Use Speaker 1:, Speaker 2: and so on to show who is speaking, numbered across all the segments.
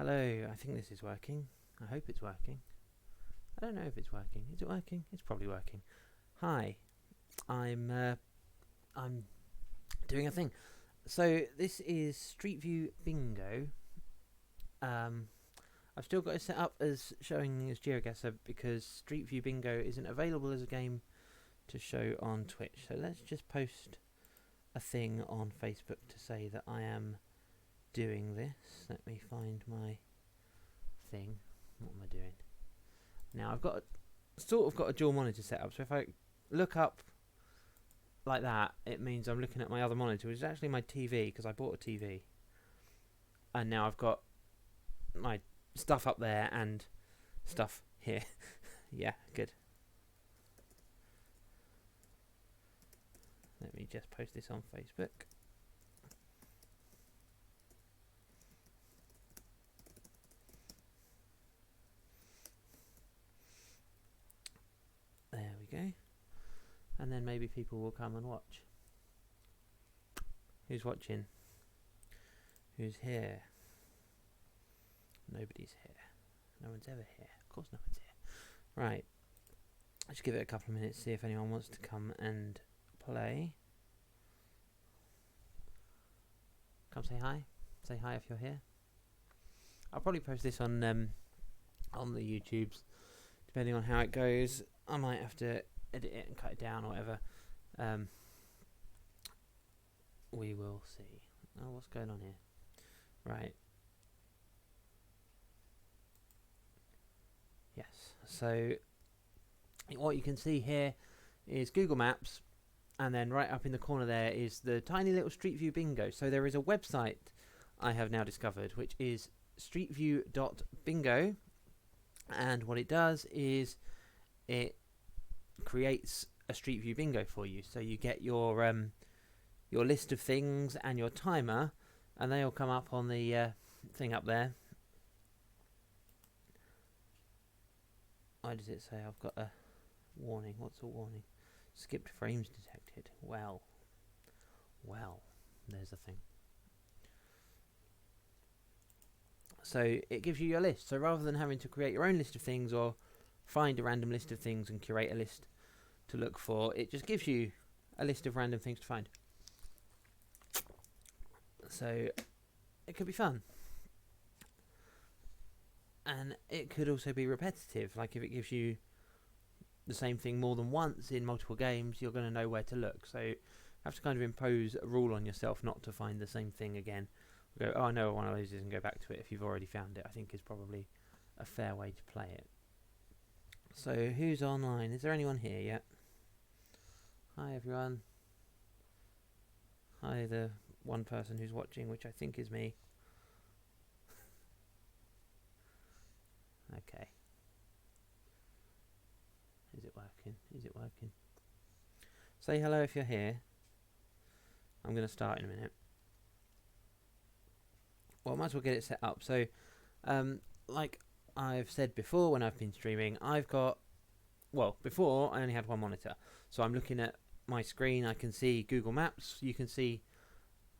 Speaker 1: Hello, I think this is working. I hope it's working. I don't know if it's working. Is it working? It's probably working. Hi, I'm doing a thing. So this is Street View Bingo. I've still got it set up as showing as GeoGuessr because Street View Bingo isn't available as a game to show on Twitch. So let's just post a thing on Facebook to say that I am doing this. Let me find my thing. What am I doing? Now I've got a dual monitor set up. So if I look up like that, it means I'm looking at my other monitor, which is actually my TV because I bought a TV. And now I've got my stuff up there and stuff here. Yeah, good. Let me just post this on Facebook. There we go. And then maybe people will come and watch. Who's watching? Who's here? Nobody's here. No one's ever here. Of course no one's here. Right. Let's give it a couple of minutes, see if anyone wants to come and play. Come say hi. Say hi if you're here. I'll probably post this on the YouTubes, depending on how it goes. I might have to edit it and cut it down or whatever. We will see. Oh, what's going on here? Right. Yes. So what you can see here is Google Maps, and then right up in the corner there is the tiny little Street View Bingo. So there is a website I have now discovered, which is streetview.bingo, and what it does is it creates a Street View Bingo for you. So you get your list of things and your timer, and they all come up on the thing up there. Why does it say I've got a warning? What's a warning? Skipped frames detected. Well, there's a thing. So it gives you your list. So rather than having to create your own list of things or find a random list of things and curate a list to look for, it just gives you a list of random things to find. So it could be fun. And it could also be repetitive. Like if it gives you the same thing more than once in multiple games, you're going to know where to look. So you have to kind of impose a rule on yourself not to find the same thing again. Go, oh, I know one of those is, and go back to it if you've already found it. I think is probably a fair way to play it. So who's online? Is there anyone here yet? Hi everyone. Hi, the one person who's watching, which I think is me. Okay. Is it working? Is it working? Say hello if you're here. I'm going to start in a minute. Well, I might as well get it set up. So, like I've said before when I've been streaming, I've got... Well, before I only had one monitor. So I'm looking at my screen. I can see Google Maps. You can see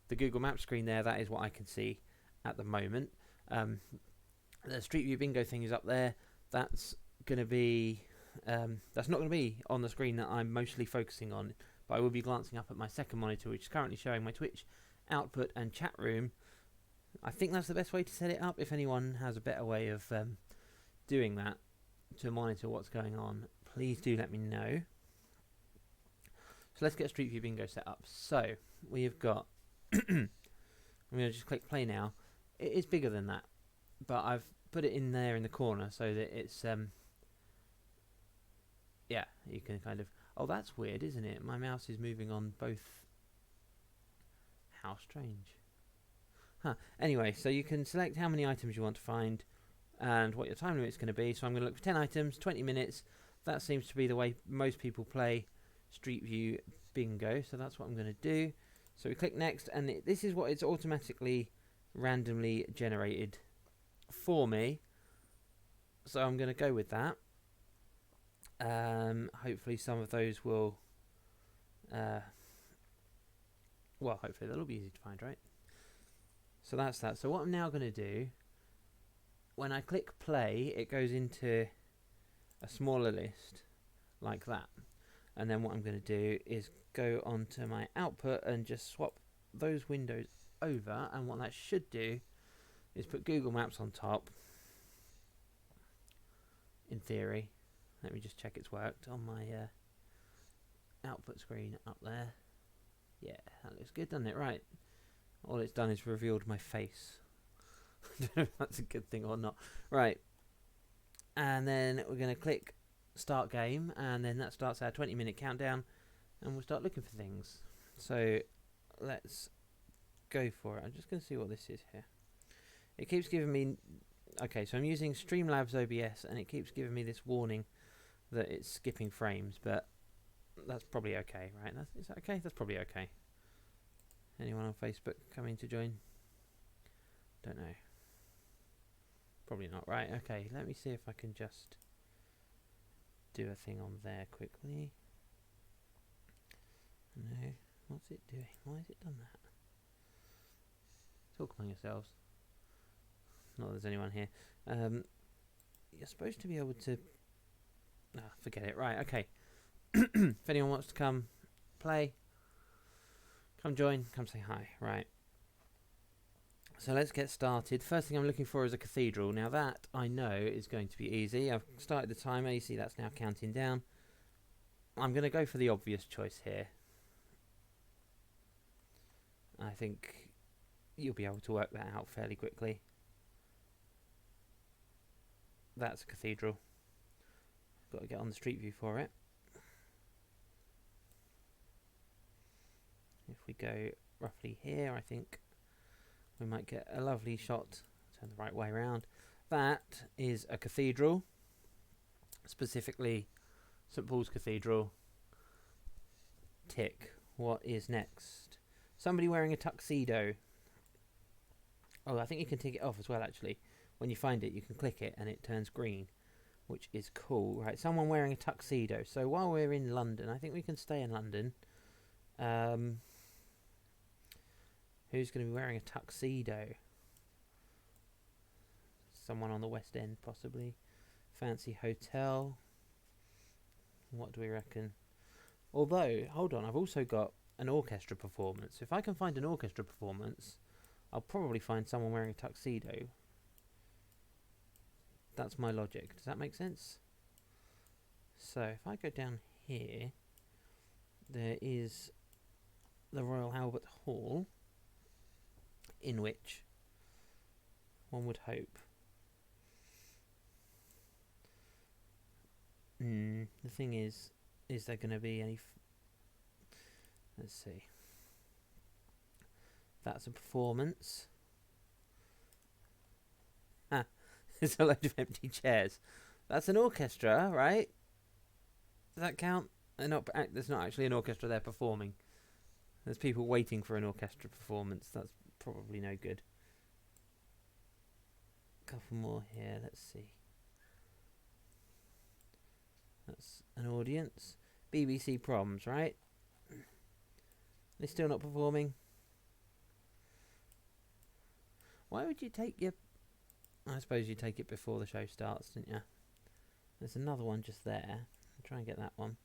Speaker 1: the Google Maps screen there. That is what I can see at the moment. The Street View Bingo thing is up there. That's going to be... that's not going to be on the screen that I'm mostly focusing on. But I will be glancing up at my second monitor, which is currently showing my Twitch output and chat room. I think that's the best way to set it up. If anyone has a better way of doing that to monitor what's going on, please do let me know. So let's get Street View Bingo set up. So we've got... I'm going to just click play now. It is bigger than that, but I've put it in there in the corner so that it's... yeah, you can kind of... Oh, that's weird, isn't it? My mouse is moving on both... How strange. Huh. Anyway, so you can select how many items you want to find and what your time limit is going to be. So I'm going to look for 10 items, 20 minutes. That seems to be the way most people play Street View Bingo. So that's what I'm going to do. So we click next, and this is what it's automatically randomly generated for me. So I'm going to go with that. Hopefully some of those will... well, hopefully they'll all be easy to find, right? So that's that. So what I'm now going to do when I click play, it goes into a smaller list like that. And then what I'm going to do is go onto my output and just swap those windows over. And what that should do is put Google Maps on top, in theory. Let me just check it's worked on my output screen up there. Yeah, that looks good, doesn't it? Right. All it's done is revealed my face. I don't know if that's a good thing or not. Right. And then we're going to click start game, and then that starts our 20-minute countdown, and we'll start looking for things. So let's go for it. I'm just going to see what this is here. It keeps giving me... Okay, so I'm using Streamlabs OBS, and it keeps giving me this warning that it's skipping frames, but that's probably okay, right? Is that okay? That's probably okay. Anyone on Facebook coming to join? Don't know. Probably not. Right, okay. Let me see if I can just do a thing on there quickly. No. What's it doing? Why has it done that? Talk among yourselves. Not that there's anyone here. You're supposed to be able to... forget it. Right, okay. If anyone wants to come play, come join, come say hi. Right. So let's get started. First thing I'm looking for is a cathedral. Now that I know is going to be easy. I've started the timer. You see that's now counting down. I'm going to go for the obvious choice here. I think you'll be able to work that out fairly quickly. That's a cathedral. Got to get on the street view for it. If we go roughly here, I think we might get a lovely shot. Turn the right way around. That is a cathedral, specifically St. Paul's Cathedral. Tick. What is next? Somebody wearing a tuxedo. Oh, I think you can tick it off as well, actually. When you find it, you can click it and it turns green, which is cool. Right, someone wearing a tuxedo. So while we're in London, I think we can stay in London. Who's going to be wearing a tuxedo? Someone on the West End, possibly. Fancy hotel. What do we reckon? Although, hold on, I've also got an orchestra performance. If I can find an orchestra performance, I'll probably find someone wearing a tuxedo. That's my logic. Does that make sense? So, if I go down here, there is the Royal Albert Hall, in which one would hope. The thing is there going to be any... Let's see. That's a performance. There's a load of empty chairs. That's an orchestra, right? Does that count? There's not actually an orchestra there performing. There's people waiting for an orchestra performance. That's probably no good. Couple more here. Let's see. That's an audience. BBC Proms, right? They're still not performing. Why would you take your... I suppose you take it before the show starts, didn't you? There's another one just there. I'll try and get that one.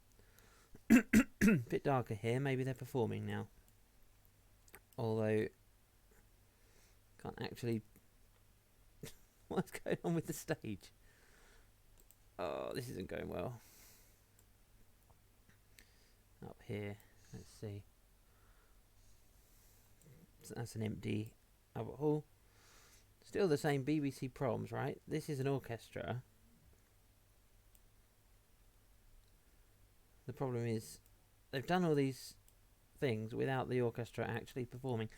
Speaker 1: Bit darker here. Maybe they're performing now. Although... Can't actually... What's going on with the stage? Oh, this isn't going well. Up here. Let's see. So that's an empty Albert Hall. Still the same BBC Proms, right? This is an orchestra. The problem is they've done all these things without the orchestra actually performing.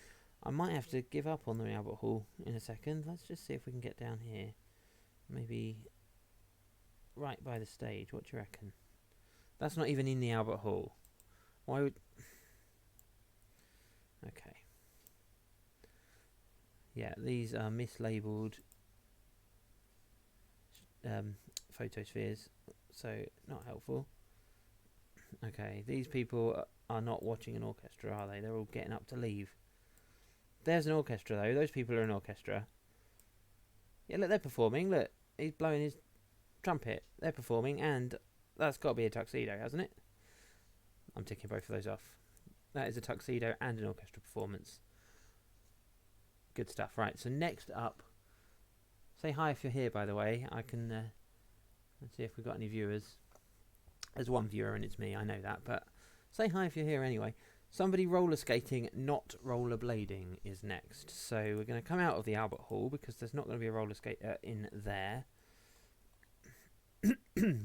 Speaker 1: I might have to give up on the Albert Hall in a second. Let's just see if we can get down here. Maybe right by the stage. What do you reckon? That's not even in the Albert Hall. Why would... Okay. Yeah, these are mislabeled photospheres, so not helpful. Okay, these people are not watching an orchestra, are they? They're all getting up to leave. There's an orchestra, though. Those people are an orchestra. Yeah, look, they're performing. Look, he's blowing his trumpet. They're performing, and that's got to be a tuxedo, hasn't it? I'm ticking both of those off. That is a tuxedo and an orchestra performance. Good stuff. Right, so next up, say hi if you're here, by the way. I can let's see if we've got any viewers. There's one viewer and it's me, I know that, but say hi if you're here anyway. Somebody roller skating, not rollerblading is next. So we're going to come out of the Albert Hall because there's not going to be a roller skater in there.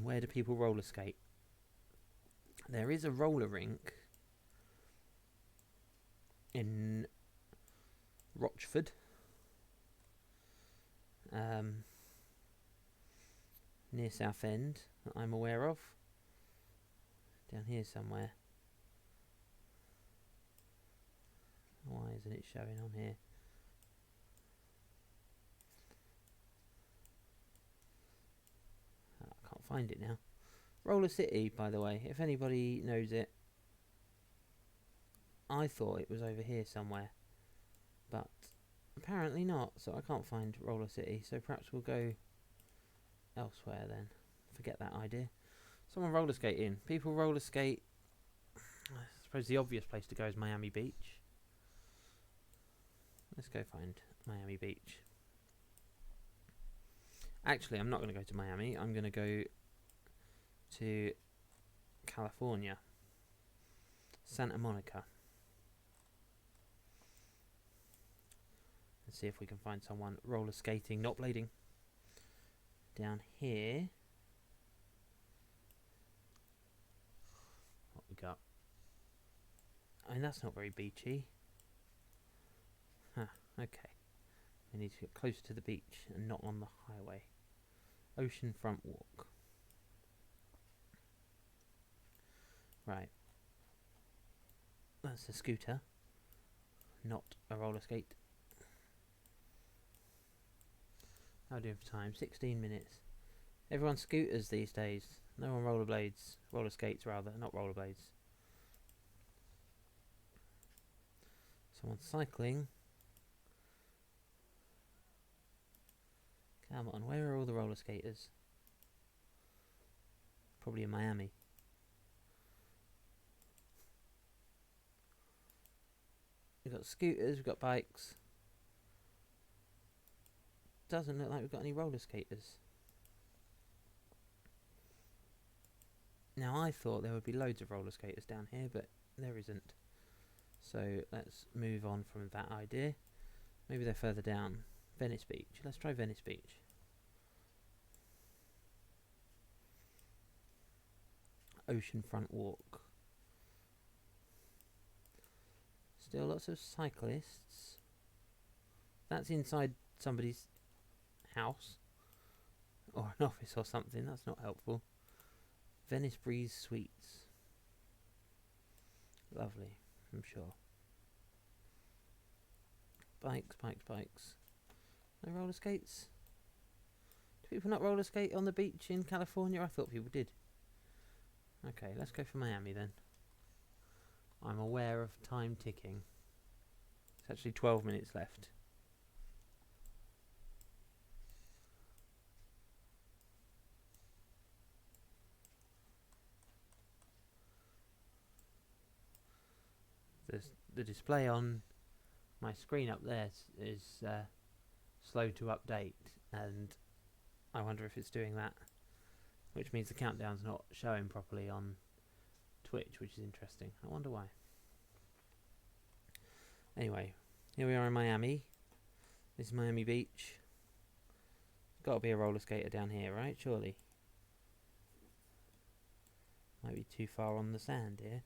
Speaker 1: Where do people roller skate? There is a roller rink in Rochford. Near Southend that I'm aware of. Down here somewhere. Why isn't it showing on here? Oh, I can't find it now. Roller City, by the way, if anybody knows it. I thought it was over here somewhere, but apparently not, so I can't find Roller City, so perhaps we'll go elsewhere then. Forget that idea. Someone roller skating. People roller skate. I suppose the obvious place to go is Miami Beach. Let's go find Miami Beach. Actually, I'm not going to go to Miami. I'm going to go to California. Santa Monica. Let's see if we can find someone roller skating, not blading. Down here. What we got? I mean, that's not very beachy. Huh, okay. We need to get closer to the beach and not on the highway. Oceanfront walk. Right. That's a scooter, not a roller skate. How are we doing for time? 16 minutes. Everyone's scooters these days. No one rollerblades. Roller skates, rather. Not rollerblades. Someone's cycling. Come on, where are all the roller skaters? Probably in Miami. We've got scooters, we've got bikes. Doesn't look like we've got any roller skaters. Now I thought there would be loads of roller skaters down here, but there isn't. So let's move on from that idea. Maybe they're further down. Venice Beach. Let's try Venice Beach. Oceanfront walk. Still lots of cyclists. That's inside somebody's house or an office or something. That's not helpful. Venice Breeze Suites. Lovely, I'm sure. Bikes, bikes, bikes. No roller skates? Do people not roller skate on the beach in California? I thought people did. Okay, let's go for Miami then. I'm aware of time ticking. It's actually 12 minutes left. The display on my screen up there is slow to update, and I wonder if it's doing that, which means the countdown's not showing properly on Twitch, which is interesting. I wonder why. Anyway, here we are in Miami. This is Miami Beach. Got to be a roller skater down here, right? Surely. Might be too far on the sand here.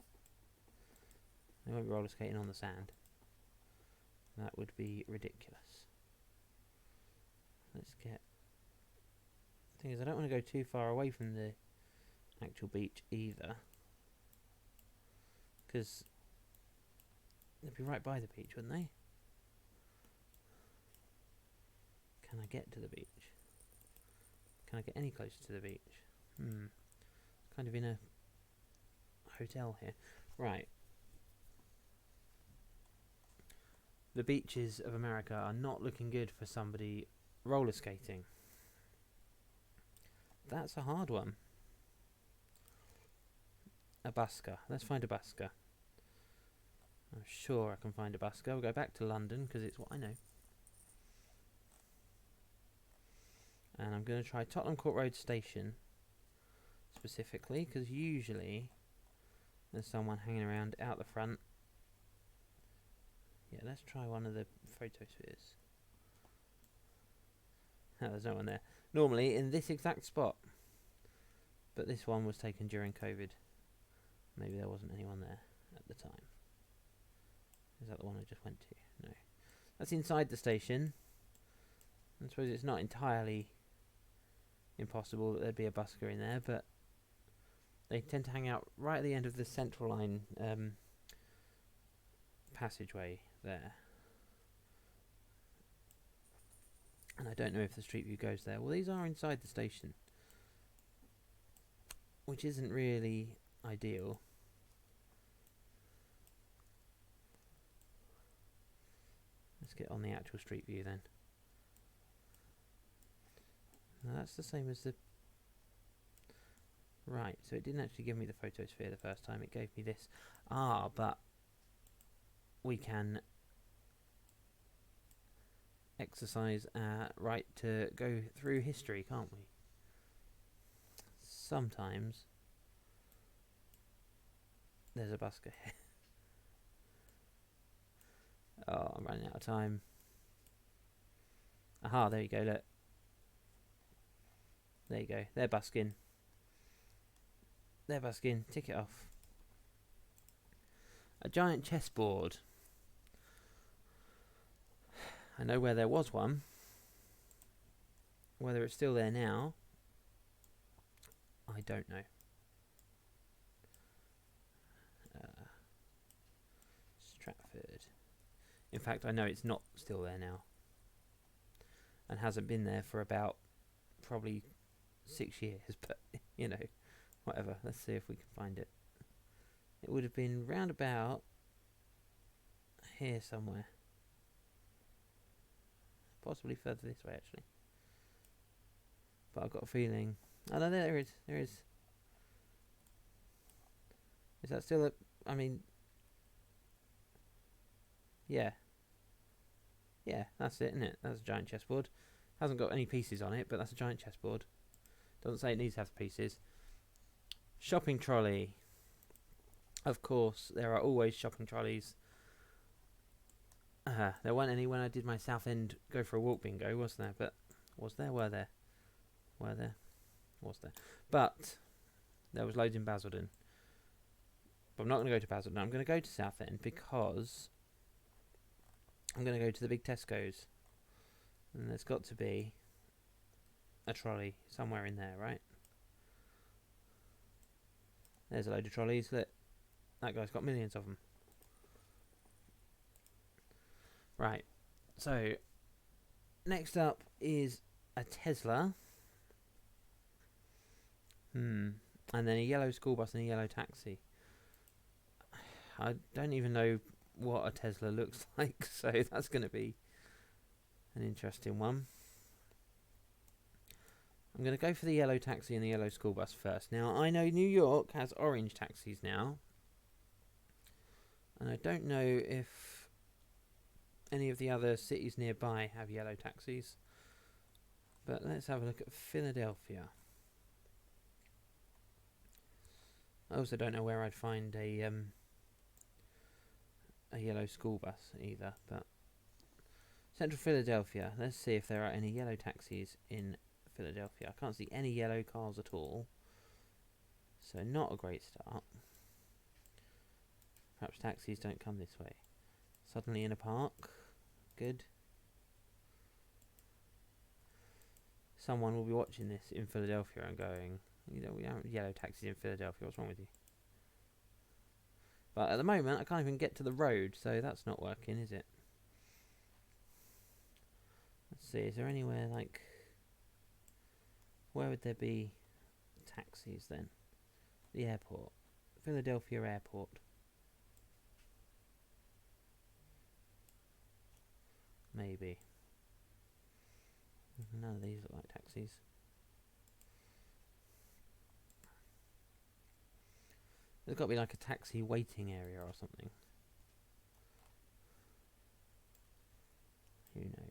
Speaker 1: They won't be roller skating on the sand. That would be ridiculous. Let's get... The thing is, I don't want to go too far away from the actual beach either, because they'd be right by the beach, wouldn't they? Can I get to the beach? Can I get any closer to the beach? Kind of in a hotel here. Right. The beaches of America are not looking good for somebody Roller skating. That's a hard one. A busker. Let's find a busker. I'm sure I can find a busker. We'll go back to London because it's what I know. And I'm going to try Tottenham Court Road Station specifically because usually there's someone hanging around out the front. Yeah, let's try one of the photospheres. Oh, there's no one there. Normally in this exact spot. But this one was taken during COVID. Maybe there wasn't anyone there at the time. Is that the one I just went to? No. That's inside the station. I suppose it's not entirely impossible that there'd be a busker in there, but they tend to hang out right at the end of the Central Line passageway there. And I don't know if the Street View goes there. Well, these are inside the station, which isn't really ideal. Let's get on the actual Street View then. Now that's the same as the... Right, so it didn't actually give me the photosphere the first time, it gave me this. Ah, but we can exercise our right to go through history, can't we? Sometimes there's a busker here. Oh, I'm running out of time. Aha, there you go, look. There you go, they're busking. They're busking, tick it off. A giant chessboard. I know where there was one. Whether it's still there now, I don't know. Stratford. In fact, I know it's not still there now. And hasn't been there for about probably 6 years, but you know, whatever. Let's see if we can find it. It would have been round about here somewhere. Possibly further this way, actually. But I've got a feeling... Oh, no, there it is. There it is. Is that still a... I mean... Yeah. Yeah, that's it, isn't it? That's a giant chessboard. Hasn't got any pieces on it, but that's a giant chessboard. Doesn't say it needs to have pieces. Shopping trolley. Of course, there are always shopping trolleys. There weren't any when I did my Southend go for a walk bingo, was there? But was there? Were there? Were there? Was there? But there was loads in Basildon. But I'm not going to go to Basildon. I'm going to go to Southend because I'm going to go to the big Tesco's. And there's got to be a trolley somewhere in there, right? There's a load of trolleys. Look, that guy's got millions of them. Right, so next up is a Tesla. And then a yellow school bus and a yellow taxi. I don't even know what a Tesla looks like, so that's going to be an interesting one. I'm going to go for the yellow taxi and the yellow school bus first. Now, I know New York has orange taxis now. And I don't know if any of the other cities nearby have yellow taxis. But let's have a look at Philadelphia. I also don't know where I'd find a yellow school bus either. But Central Philadelphia. Let's see if there are any yellow taxis in Philadelphia. I can't see any yellow cars at all. So not a great start. Perhaps taxis don't come this way. Suddenly in a park. Good. Someone will be watching this in Philadelphia and going, you know, we have yellow taxis in Philadelphia, what's wrong with you? But at the moment, I can't even get to the road, so that's not working, is it? Let's see, is there anywhere like... Where would there be taxis then? The airport. Philadelphia Airport. Maybe. None of these look like taxis. There's got to be like a taxi waiting area or something. Who knows?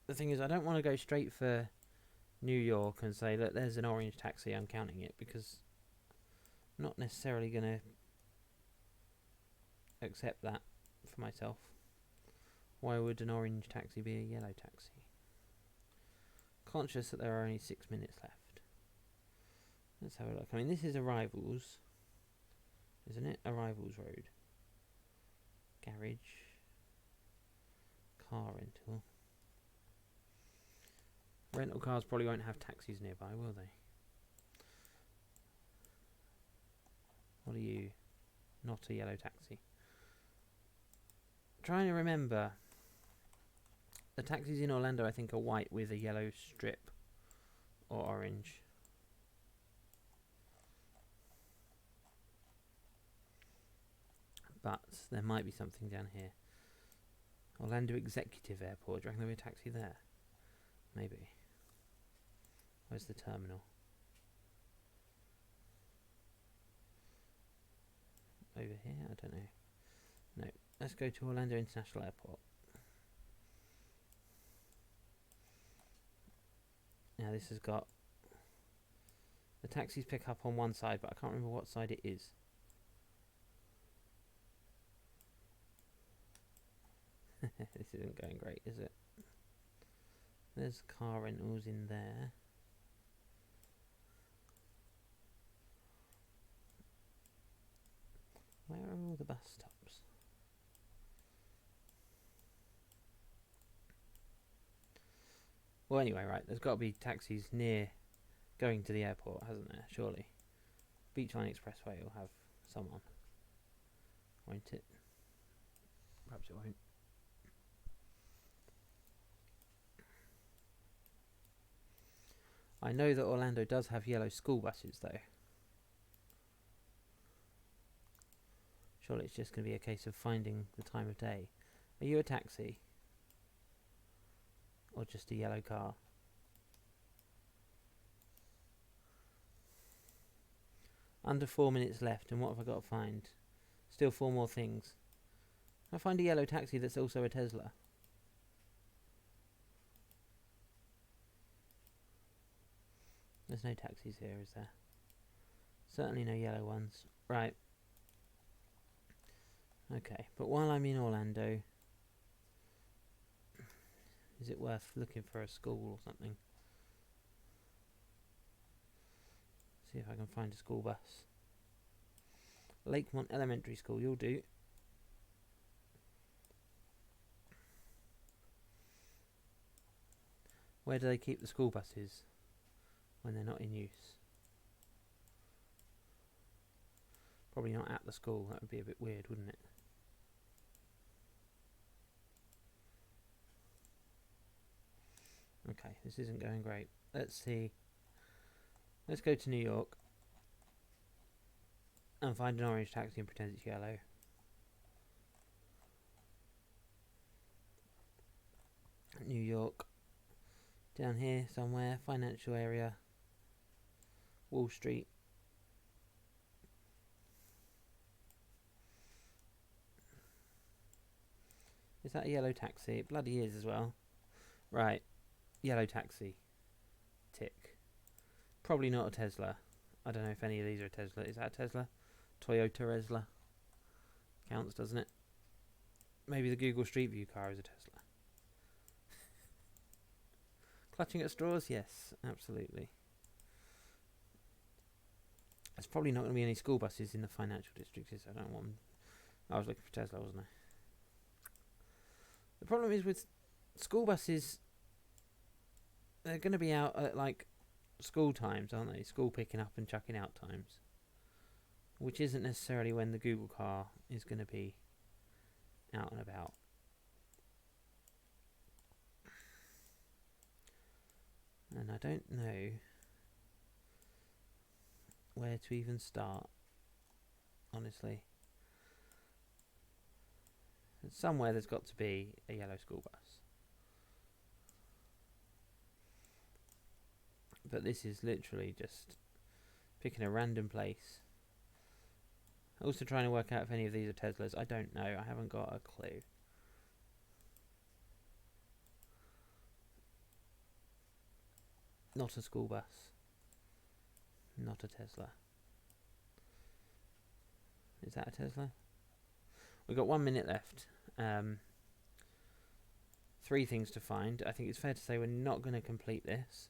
Speaker 1: The thing is, I don't want to go straight for New York and say, look, there's an orange taxi, I'm counting it, because I'm not necessarily going to accept that for myself. Why would an orange taxi be a yellow taxi? Conscious that there are only 6 minutes left. Let's have a look. I mean, this is Arrivals, isn't it? Arrivals Road. Garage. Car rental. Rental cars probably won't have taxis nearby, will they? What are you? Not a yellow taxi. Trying to remember. The taxis in Orlando, I think, are white with a yellow strip. Or orange. But there might be something down here. Orlando Executive Airport. Do you reckon there'll be a taxi there? Maybe. Where's the terminal? Over here? I don't know. No. Let's go to Orlando International Airport. Now this has got... The taxis pick up on one side, but I can't remember what side it is. This isn't going great, is it? There's car rentals in there. Where are all the bus stops? Well, anyway, right, there's got to be taxis near going to the airport, hasn't there? Surely. Beachline Expressway will have some on. Won't it? Perhaps it won't. I know that Orlando does have yellow school buses, though. Surely it's just going to be a case of finding the time of day. Are you a taxi? Or just a yellow car? Under 4 minutes left, and what have I got to find? Still 4 more things. I find a yellow taxi that's also a Tesla. There's no taxis here, is there? Certainly no yellow ones. Right. Okay, but while I'm in Orlando, is it worth looking for a school or something? See if I can find a school bus. Lakemont Elementary School, you'll do. Where do they keep the school buses when they're not in use? Probably not at the school, that would be a bit weird, wouldn't it? Okay, this isn't going great. Let's see. Let's go to New York and find an orange taxi and pretend it's yellow. New York. Down here somewhere, financial area. Wall Street. Is that a yellow taxi? It bloody is as well. Right. Yellow taxi. Tick. Probably not a Tesla. I don't know if any of these are a Tesla. Is that a Tesla? Toyota Resla. Counts, doesn't it? Maybe the Google Street View car is a Tesla. Clutching at straws? Yes, absolutely. There's probably not going to be any school buses in the financial district, is there? I don't want them. I was looking for Tesla, wasn't I? The problem is with school buses, they're going to be out at like school times, aren't they? School picking up and chucking out times. Which isn't necessarily when the Google car is going to be out and about. And I don't know where to even start, honestly. Somewhere there's got to be a yellow school bus. But this is literally just picking a random place. Also trying to work out if any of these are Teslas. I don't know. I haven't got a clue. Not a school bus. Not a Tesla. Is that a Tesla? We've got 1 minute left. 3 things to find. I think it's fair to say we're not going to complete this.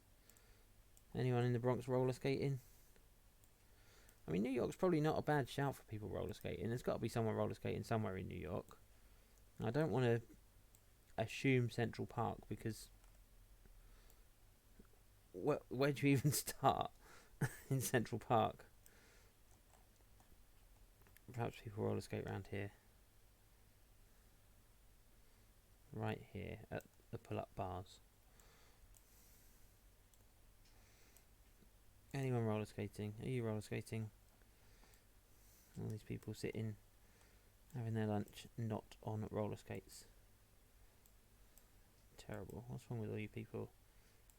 Speaker 1: Anyone in the Bronx roller skating? I mean, New York's probably not a bad shout for people roller skating. There's got to be someone roller skating somewhere in New York. I don't want to assume Central Park because where do you even start in Central Park? Perhaps people roller skate around here. Right here at the pull-up bars. Anyone roller skating? Are you roller skating? All these people sitting, having their lunch, not on roller skates. Terrible. What's wrong with all you people?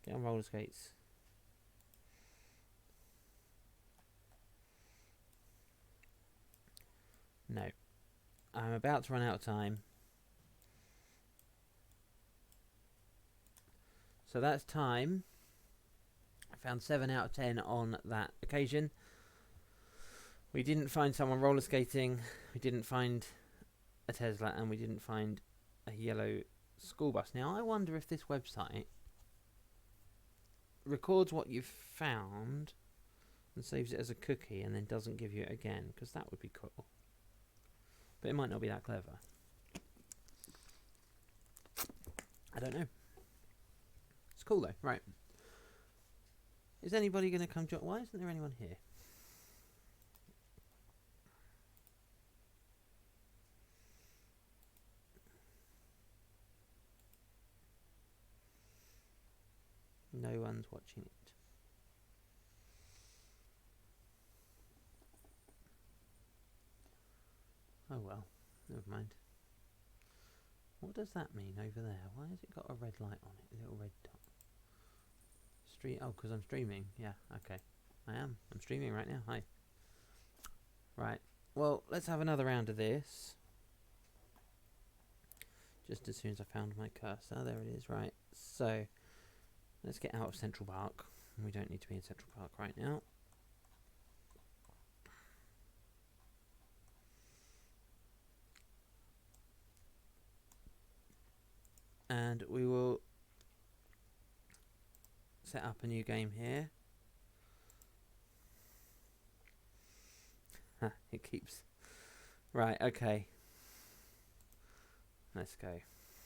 Speaker 1: Get on roller skates. No. I'm about to run out of time. So that's time. I found 7 out of 10 on that occasion. We didn't find someone roller skating. We didn't find a Tesla, and we didn't find a yellow school bus. Now, I wonder if this website records what you've found and saves it as a cookie and then doesn't give you it again, because that would be cool. But it might not be that clever. I don't know. It's cool though. Right. Is anybody going to come join? Why isn't there anyone here? No one's watching it. Oh well, never mind. What does that mean over there? Why has it got a red light on it? A little red dot. Oh, because I'm streaming. Yeah, okay. I am. I'm streaming right now. Hi. Right. Well, let's have another round of this. Just as soon as I found my cursor. There it is. Right. So, let's get out of Central Park. We don't need to be in Central Park right now. And we will set up a new game here. It keeps... Right, okay. Let's go.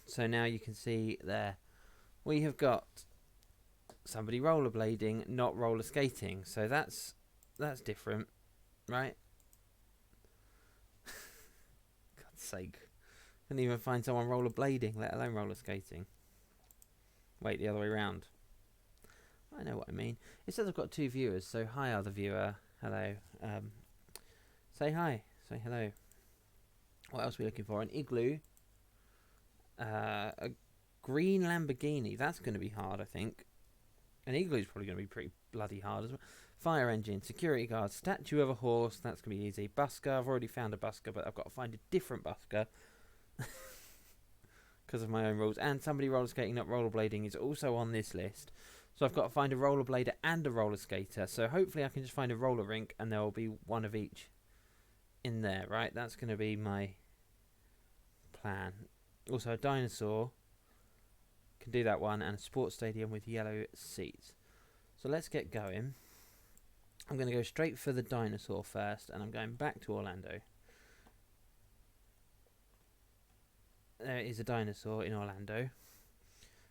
Speaker 1: So now you can see there. We have got somebody rollerblading, not roller skating. So that's different, right? God's sake. Couldn't even find someone rollerblading, let alone roller skating. Wait, the other way round. I know what I mean. It says I've got 2 viewers, so hi other viewer. Hello. Say hi. Say hello. What else are we looking for? An igloo. A green Lamborghini. That's going to be hard, I think. An igloo is probably going to be pretty bloody hard as well. Fire engine, security guard, statue of a horse. That's going to be easy. Busker. I've already found a busker, but I've got to find a different busker. Because of my own rules. And somebody roller skating, not rollerblading, is also on this list. So I've got to find a rollerblader and a roller skater. So hopefully I can just find a roller rink and there will be one of each in there, right? That's going to be my plan. Also a dinosaur. Can do that one. And a sports stadium with yellow seats. So let's get going. I'm going to go straight for the dinosaur first. And I'm going back to Orlando. There is a dinosaur in Orlando.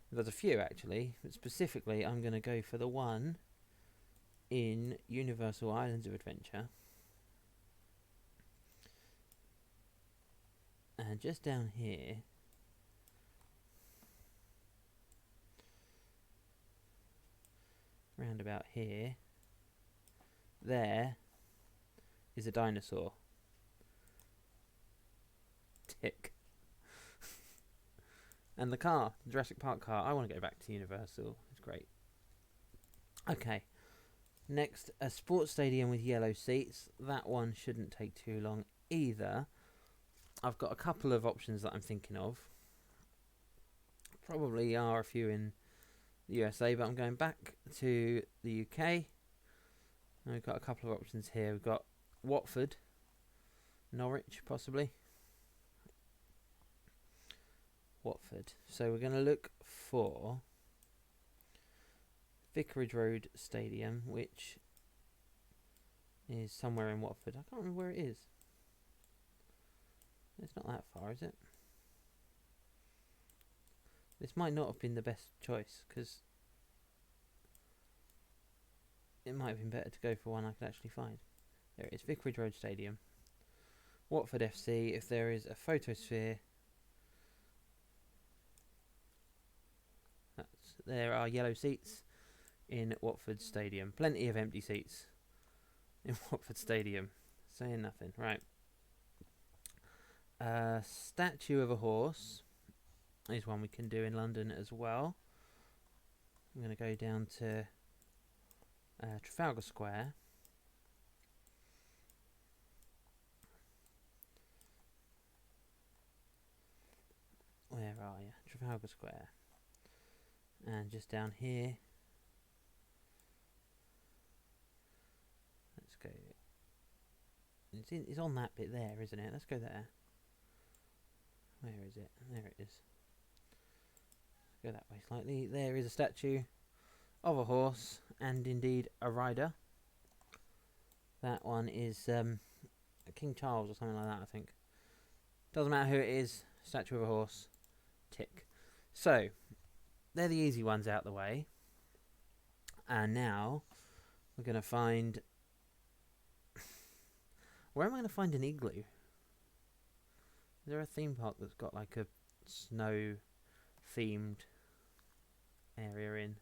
Speaker 1: There's a few actually, but specifically I'm going to go for the one in Universal Islands of Adventure. And just down here, round about here, there is a dinosaur. Tick. And the car, the Jurassic Park car. I want to go back to Universal. It's great. Okay. Next, a sports stadium with yellow seats. That one shouldn't take too long either. I've got a couple of options that I'm thinking of. Probably are a few in the USA, but I'm going back to the UK. And we've got a couple of options here. We've got Watford, Norwich, possibly. Watford. So we're going to look for Vicarage Road Stadium, which is somewhere in Watford. I can't remember where it is. It's not that far, is it? This might not have been the best choice, because it might have been better to go for one I could actually find. There it is, Vicarage Road Stadium. Watford FC, if there is a photosphere, there are yellow seats in Watford Stadium. Plenty of empty seats in Watford Stadium. Saying nothing. Right. Statue of a horse is one we can do in London as well. I'm going to go down to Trafalgar Square. Where are you? Trafalgar Square. And just down here, let's go. It's on that bit there, isn't it? Let's go there. Where is it? There it is. Let's go that way slightly. There is a statue of a horse and indeed a rider. That one is King Charles or something like that, I think. Doesn't matter who it is. Statue of a horse. Tick. So they're the easy ones out the way. And now we're going to find... Where am I going to find an igloo? Is there a theme park that's got like a snow themed area in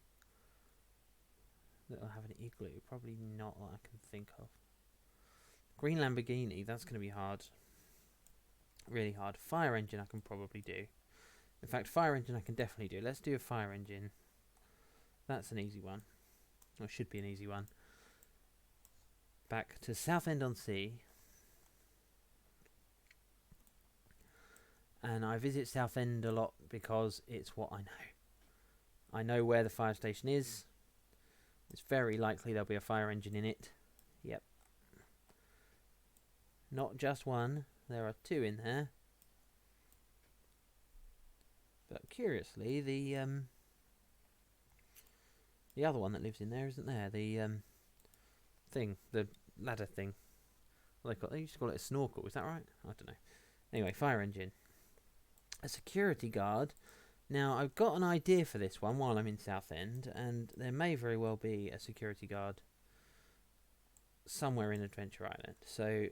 Speaker 1: that'll have an igloo? Probably not that I can think of. Green Lamborghini, that's going to be hard. Really hard. Fire engine I can probably do. In fact, fire engine I can definitely do. Let's do a fire engine. That's an easy one. Or should be an easy one. Back to Southend-on-Sea. And I visit Southend a lot because it's what I know. I know where the fire station is. It's very likely there'll be a fire engine in it. Yep. Not just one. There are two in there. But curiously, the other one that lives in there isn't there. The thing, the ladder thing. They used to call it a snorkel. Is that right? I don't know. Anyway, fire engine. A security guard. Now, I've got an idea for this one while I'm in Southend, and there may very well be a security guard somewhere in Adventure Island. So,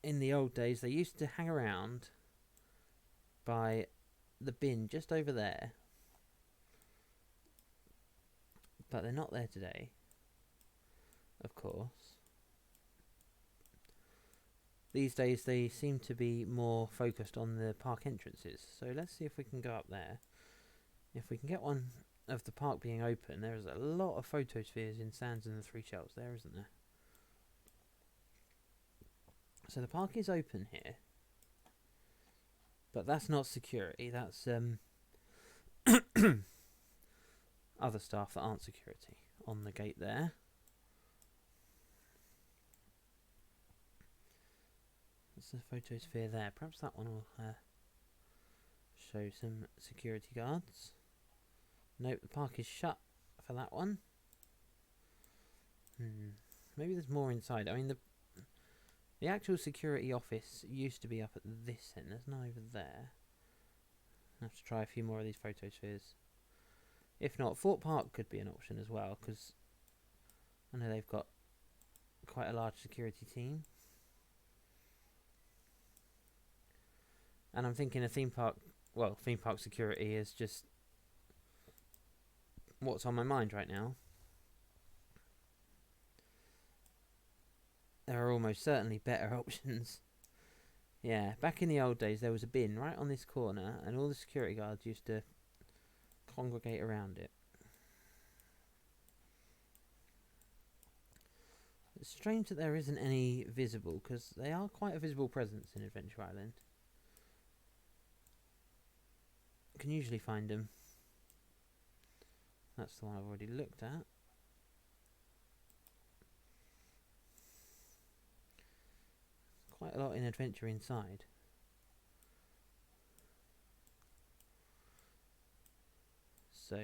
Speaker 1: in the old days, they used to hang around by the bin just over there, but they're not there today, of course. These days they seem to be more focused on the park entrances, so let's see if we can go up there. If we can get one of the park being open, there's a lot of photospheres in Sands and the Three Shells there, isn't there? So the park is open here, but that's not security, that's other staff that aren't security on the gate there. There's a photosphere there. Perhaps that one will show some security guards. Nope, the park is shut for that one. Maybe there's more inside. I mean, the actual security office used to be up at this end. There's none over there. I'll have to try a few more of these photospheres. If not, Fort Park could be an option as well, because I know they've got quite a large security team. And I'm thinking a theme park security is just what's on my mind right now. There are almost certainly better options. Yeah, back in the old days there was a bin right on this corner, and all the security guards used to congregate around it. It's strange that there isn't any visible, because they are quite a visible presence in Adventure Island. You can usually find them. That's the one I've already looked at. Quite a lot in Adventure Inside. So,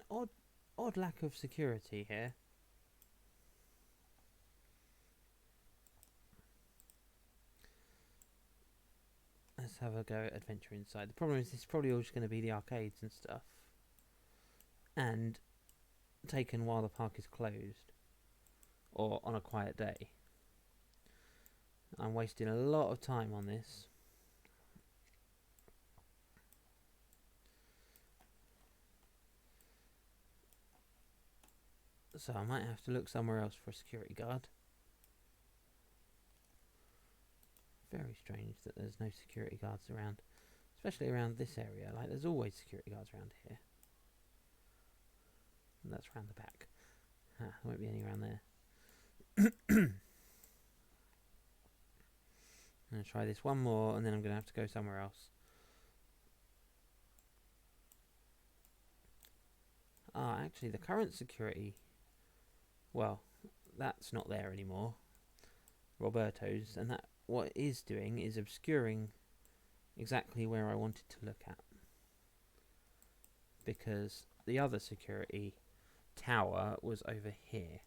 Speaker 1: an odd lack of security here. Let's have a go at Adventure Inside. The problem is this is probably all just going to be the arcades and stuff. And taken while the park is closed. Or on a quiet day. I'm wasting a lot of time on this. So I might have to look somewhere else for a security guard. Very strange that there's no security guards around. Especially around this area. Like, there's always security guards around here. And that's around the back. There won't be any around there. I'm going to try this one more, and then I'm going to have to go somewhere else. Actually, the current security... Well, that's not there anymore. Roberto's, and that what it is doing is obscuring exactly where I wanted to look at. Because the other security tower was over here.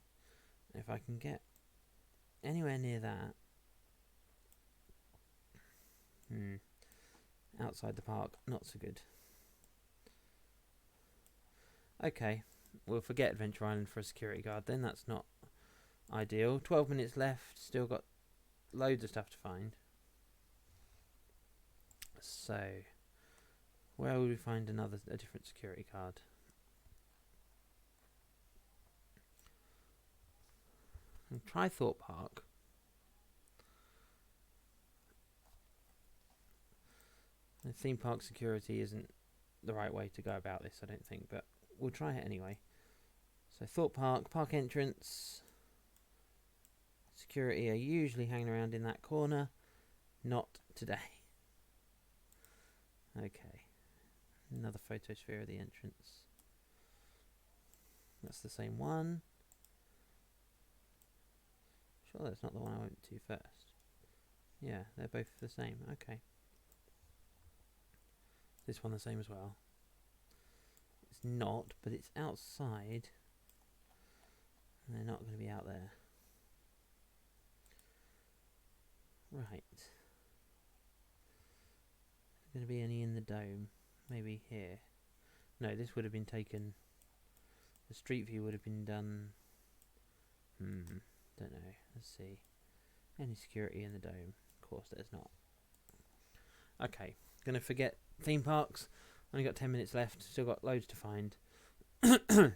Speaker 1: If I can get anywhere near that... outside the park, not so good. Okay, we'll forget Adventure Island for a security guard then, that's not ideal. 12 minutes left, still got loads of stuff to find. So, where will we find a different security guard? And try Thorpe Park. The theme park security isn't the right way to go about this, I don't think, but we'll try it anyway. So Thorpe Park, park entrance. Security are usually hanging around in that corner. Not today. Okay. Another photosphere of the entrance. That's the same one. Sure that's not the one I went to first. Yeah, they're both the same. Okay. This one the same as well. It's not, but it's outside. And they're not going to be out there. Right. Going to be any in the dome? Maybe here. No, this would have been taken. The street view would have been done. Don't know. Let's see. Any security in the dome? Of course, there's not. Okay. Gonna forget theme parks. Only got 10 minutes left. Still got loads to find. Can't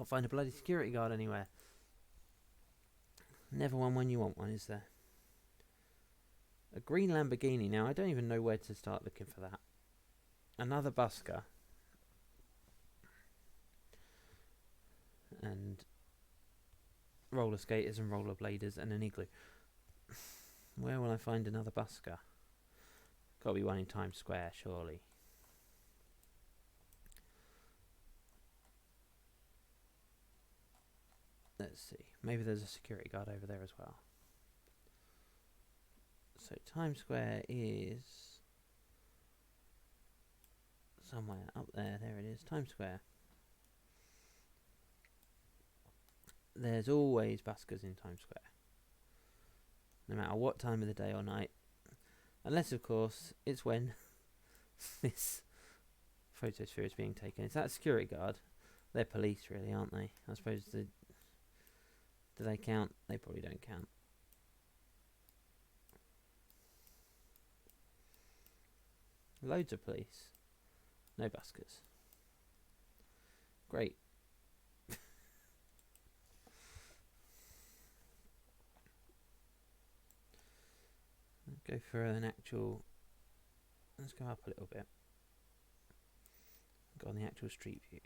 Speaker 1: find a bloody security guard anywhere. Never one when you want one, is there? A green Lamborghini. Now, I don't even know where to start looking for that. Another busker. And roller skaters and roller bladers and an igloo. Where will I find another busker? Got to be one in Times Square, surely. Let's see. Maybe there's a security guard over there as well. So Times Square is somewhere up there. There it is. Times Square. There's always buskers in Times Square. No matter what time of the day or night. Unless, of course, it's when this photosphere is being taken. Is that a security guard? They're police, really, aren't they? I suppose do they count? They probably don't count. Loads of police. No buskers. Great. Go for an actual Let's go up a little bit. Go on the actual street view.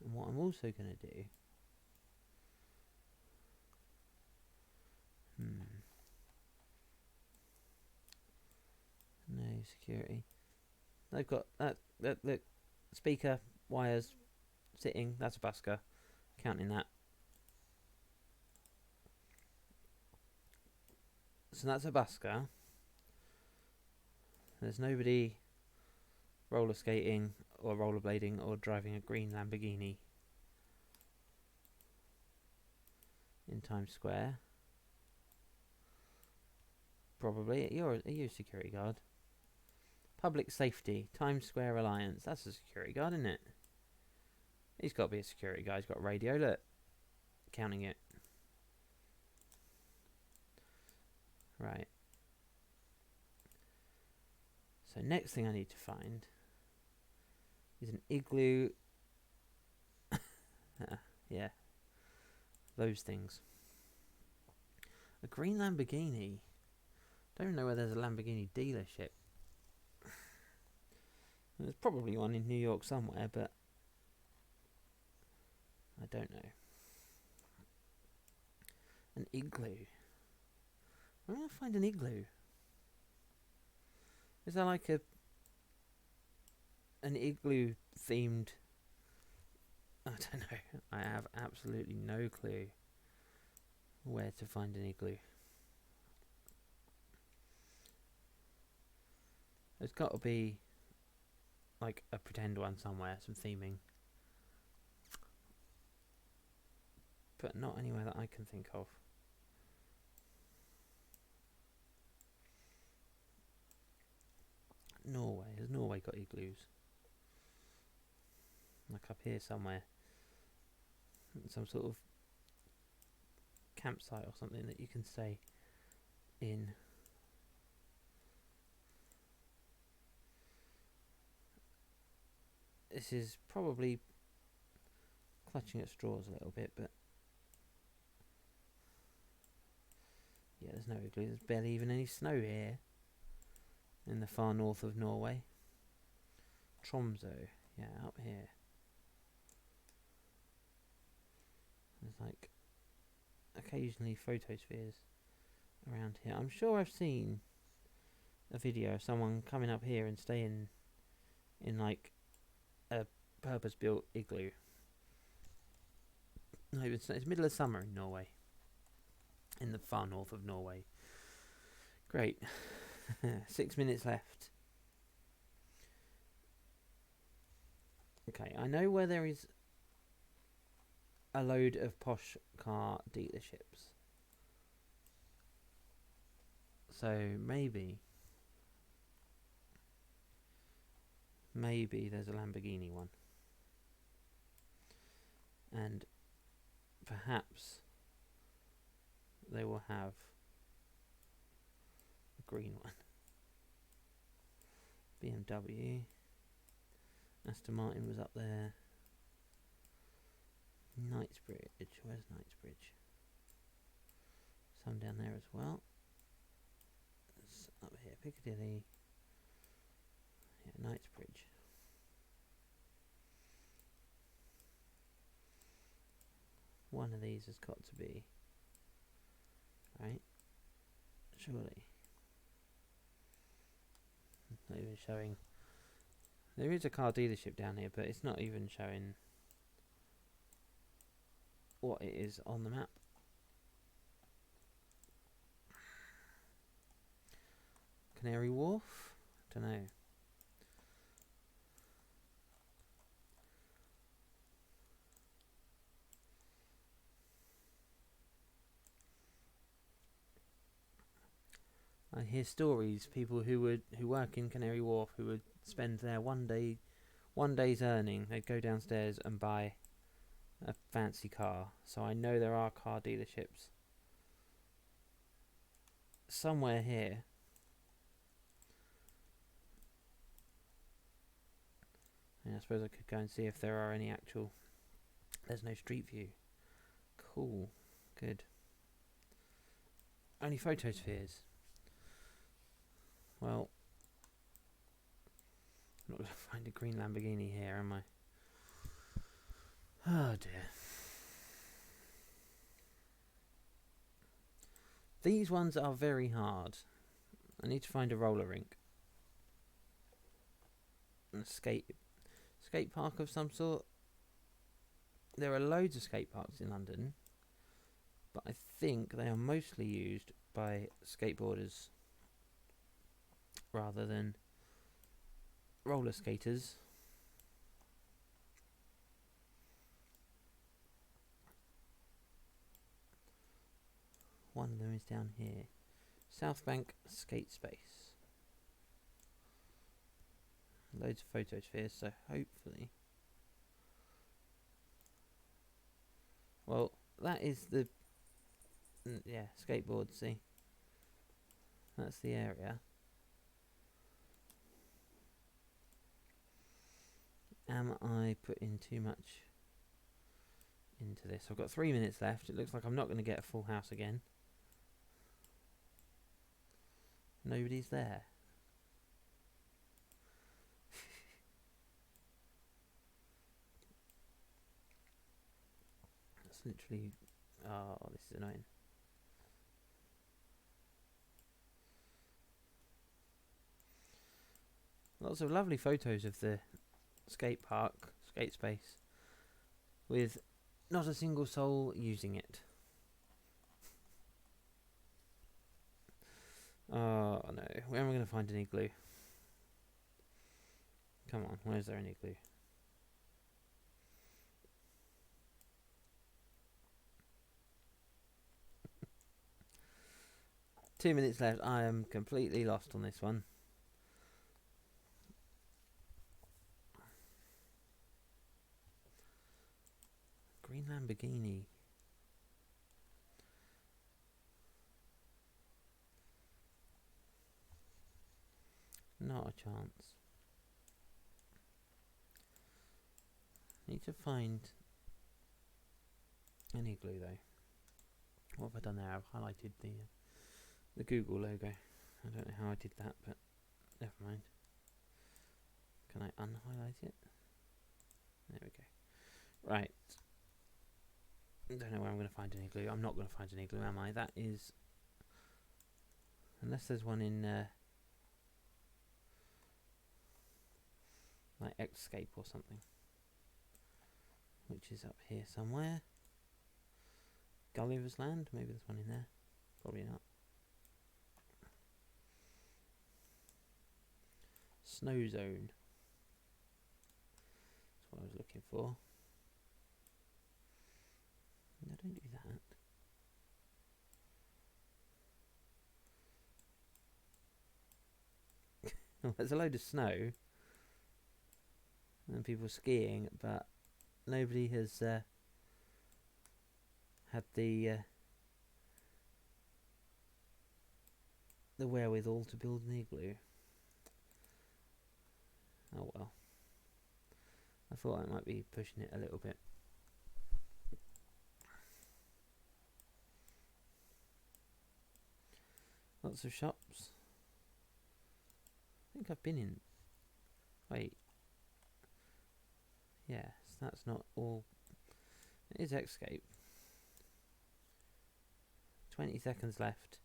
Speaker 1: And what I'm also going to do... No security. They've got that look, speaker, wires, sitting, that's a busker. Counting that. So that's a busker. There's nobody roller skating or rollerblading or driving a green Lamborghini in Times Square. Probably. Are you a security guard? Public Safety, Times Square Alliance. That's a security guard, isn't it? He's got to be a security guard. He's got a radio. Look. Counting it. Right. So next thing I need to find is an igloo. Yeah. Those things. A green Lamborghini. Don't even know where there's a Lamborghini dealership. There's probably one in New York somewhere, but I don't know. An igloo. Where do I find an igloo? Is there like an igloo themed... I don't know. I have absolutely no clue where to find an igloo. There's got to be like a pretend one somewhere, some theming. But not anywhere that I can think of. Norway. Has Norway got igloos? Like up here somewhere. Some sort of campsite or something that you can stay in. This is probably clutching at straws a little bit, but yeah, there's no igloo. There's barely even any snow here in the far north of Norway. Tromsø, yeah, up here. There's like occasionally photospheres around here. I'm sure I've seen a video of someone coming up here and staying in like a purpose-built igloo. No, it's middle of summer in Norway. In the far north of Norway. Great. 6 minutes left. Okay, I know where there is a load of posh car dealerships. So maybe there's a Lamborghini one. And perhaps they will have a green one. BMW. Aston Martin was up there. Knightsbridge. Where's Knightsbridge? Some down there as well. It's up here. Piccadilly. Yeah, Knightsbridge. One of these has got to be. Right? Surely. It's not even showing. There is a car dealership down here, but it's not even showing what it is on the map. Canary Wharf? Don't know. I hear stories, people who work in Canary Wharf who would spend their one day's earning, they'd go downstairs and buy a fancy car. So I know there are car dealerships somewhere here. And I suppose I could go and see if there are any actual... There's no street view. Cool. Good. Only photospheres. Well, I'm not going to find a green Lamborghini here, am I? Oh dear. These ones are very hard. I need to find a roller rink. A skate park of some sort. There are loads of skate parks in London, but I think they are mostly used by skateboarders rather than roller skaters. One of them is down here. South Bank Skate Space. Loads of photospheres, so hopefully... Well, that is the... yeah, skateboard, see? That's the area. Am I putting too much into this? I've got 3 minutes left. It looks like I'm not going to get a full house again. Nobody's there. That's literally... oh, this is annoying. Lots of lovely photos of the skate park, skate space, with not a single soul using it. Oh no, where am I going to find an igloo? Come on, where's there an igloo? Two minutes left. I am completely lost on this one. Green Lamborghini. Not a chance. Need to find an igloo though. What have I done there? I've highlighted the Google logo. I don't know how I did that, but never mind. Can I unhighlight it? There we go. Right. I don't know where I'm going to find an igloo. I'm not going to find an igloo, am I? That is... unless there's one in... like Escape or something. Which is up here somewhere. Gulliver's Land? Maybe there's one in there. Probably not. Snow Zone. That's what I was looking for. No, don't do that. Oh, there's a load of snow. And people skiing, but nobody has had the wherewithal to build an igloo. Oh well. I thought I might be pushing it a little bit. Lots of shops. I think I've been in... wait. Yes, that's not all... it is Escape. 20 seconds left.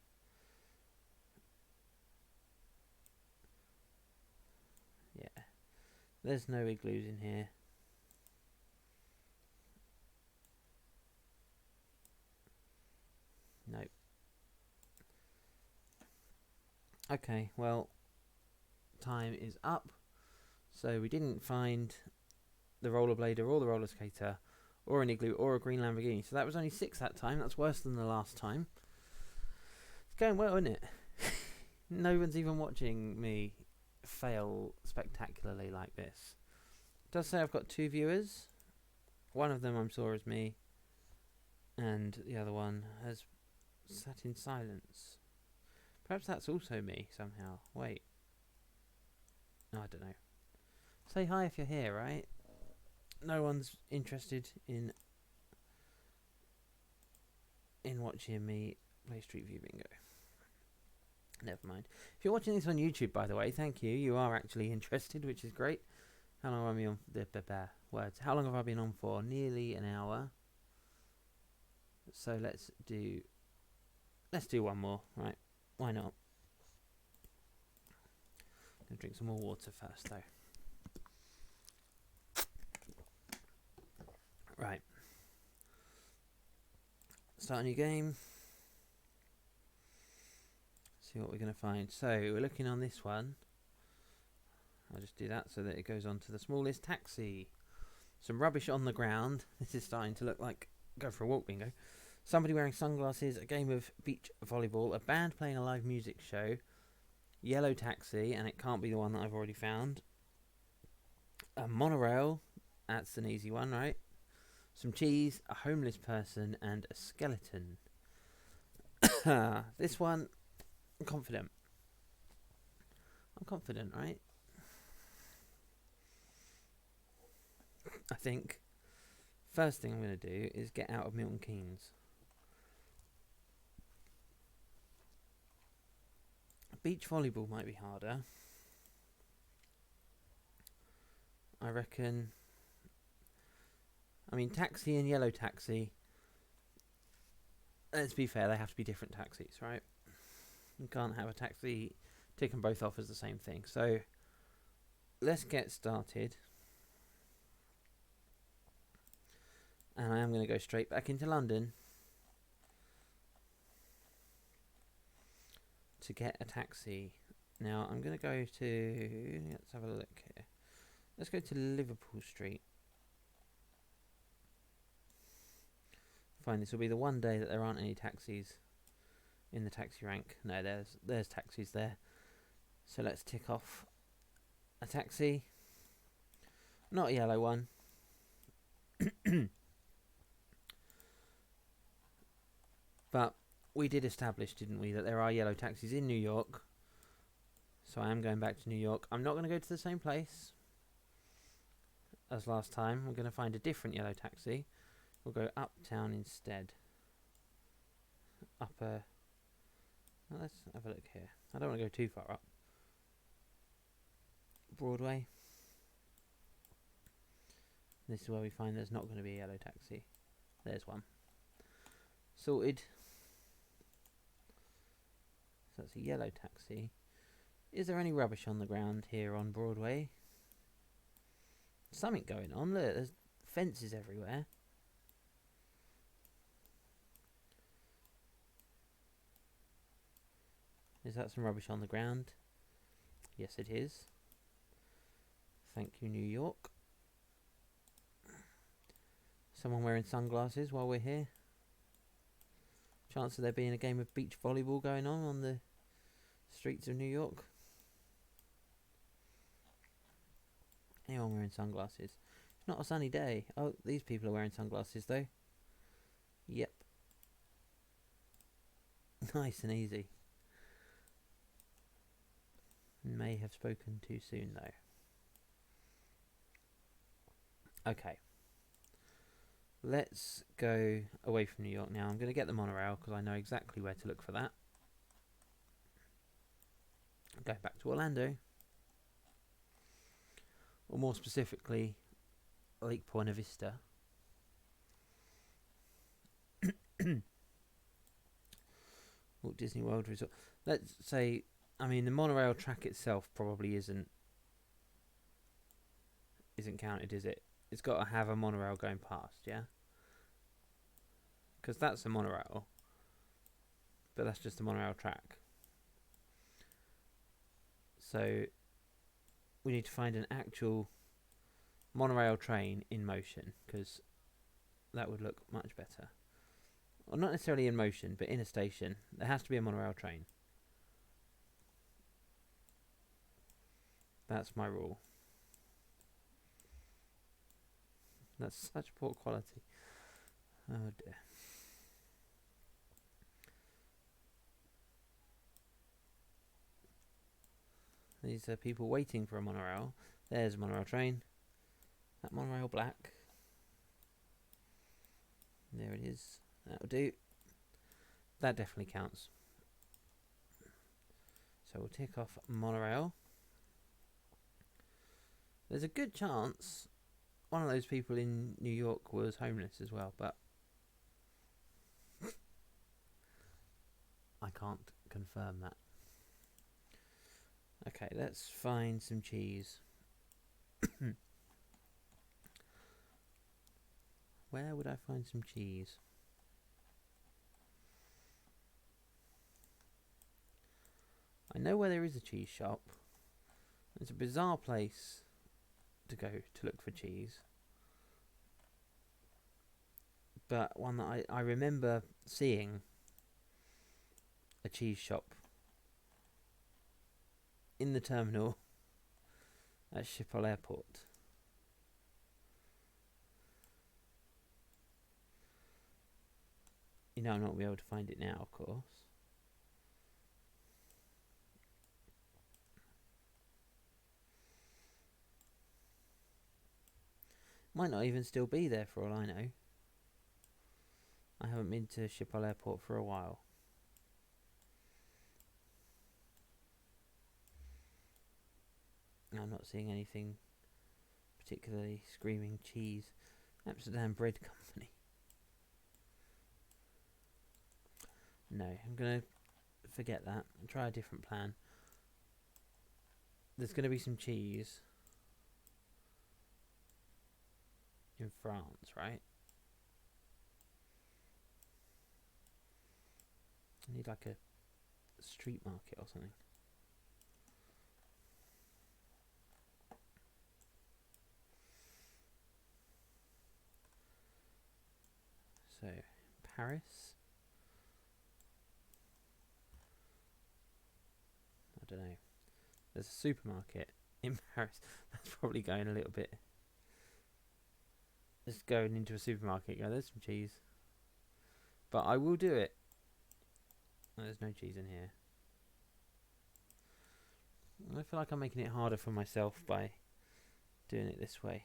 Speaker 1: Yeah. There's no igloos in here. Nope. Okay, well, time is up. So we didn't find the rollerblader or the roller skater or an igloo or a green Lamborghini. So that was only 6 that time. That's worse than the last time. It's going well, isn't it? No one's even watching me fail spectacularly like this. It does say I've got 2 viewers. One of them I'm sure is me, and the other one has sat in silence. Perhaps that's also me somehow. Wait. No, I don't know. Say hi if you're here, right? No one's interested in watching me play Street View Bingo. Never mind. If you're watching this on YouTube, by the way, thank you. You are actually interested, which is great. How long have I been on? Words. How long have I been on for? Nearly an hour. So let's do one more, right? Why not? I'm gonna drink some more water first, though. Right. Start a new game. See what we're going to find. So we're looking on this one. I'll just do that so that it goes on to the smallest. Taxi. Some rubbish on the ground. This is starting to look like go for a walk bingo. Somebody wearing sunglasses. A game of beach volleyball. A band playing a live music show. Yellow taxi, and it can't be the one that I've already found. A monorail. That's an easy one, right? Some cheese, a homeless person, and a skeleton. This one, I'm confident. I'm confident, right? I think first thing I'm going to do is get out of Milton Keynes. Beach volleyball might be harder. I reckon. I mean, taxi and yellow taxi. Let's be fair, they have to be different taxis, right? You can't have a taxi, tick them both off as the same thing. So, let's get started. And I am going to go straight back into London to get a taxi. Now, I'm going to go to... Let's have a look here. Let's go to Liverpool Street. Fine, this will be the one day that there aren't any taxis in the taxi rank. No, there's taxis there. So let's tick off a taxi. Not a yellow one. But we did establish, didn't we, that there are yellow taxis in New York. So I am going back to New York. I'm not going to go to the same place as last time. I'm going to find a different yellow taxi. We'll go uptown instead. Upper. Well, let's have a look here. I don't want to go too far up. Broadway. This is where we find there's not going to be a yellow taxi. There's one. Sorted. So that's a yellow taxi. Is there any rubbish on the ground here on Broadway? Something going on. Look, there's fences everywhere. Is that some rubbish on the ground? Yes, it is. Thank you, New York. Someone wearing sunglasses while we're here. Chance of there being a game of beach volleyball going on the streets of New York. Anyone wearing sunglasses? It's not a sunny day. Oh, these people are wearing sunglasses though. Yep. Nice and easy. May have spoken too soon though. Okay. Let's go away from New York now. I'm going to get the monorail because I know exactly where to look for that. Go back to Orlando. Or more specifically, Lake Buena Vista. Walt Disney World Resort. Let's say, I mean, the monorail track itself probably isn't counted, is it? It's got to have a monorail going past, yeah? Because that's a monorail. But that's just a monorail track. So we need to find an actual monorail train in motion, because that would look much better. Well, not necessarily in motion, but in a station. There has to be a monorail train. That's my rule. That's such poor quality. Oh dear. These are people waiting for a monorail. There's a monorail train. That monorail black. There it is. That'll do. That definitely counts. So we'll tick off monorail. There's a good chance one of those people in New York was homeless as well, but I can't confirm that. Okay, let's find some cheese. Where would I find some cheese? I know where there is a cheese shop. It's a bizarre place to go to look for cheese, but one that I remember seeing a cheese shop in the terminal at Schiphol Airport. You know I'm not going to be able to find it now, of course. Might not even still be there for all I know. I haven't been to Schiphol Airport for a while. I'm not seeing anything particularly screaming cheese. Amsterdam Bread Company. No, I'm going to forget that and try a different plan. There's going to be some cheese in France, right? I need like a street market or something. So, Paris. I don't know. There's a supermarket in Paris. That's probably going a little bit. Just going into a supermarket, go, there's some cheese. But I will do it. There's no cheese in here. I feel like I'm making it harder for myself by doing it this way.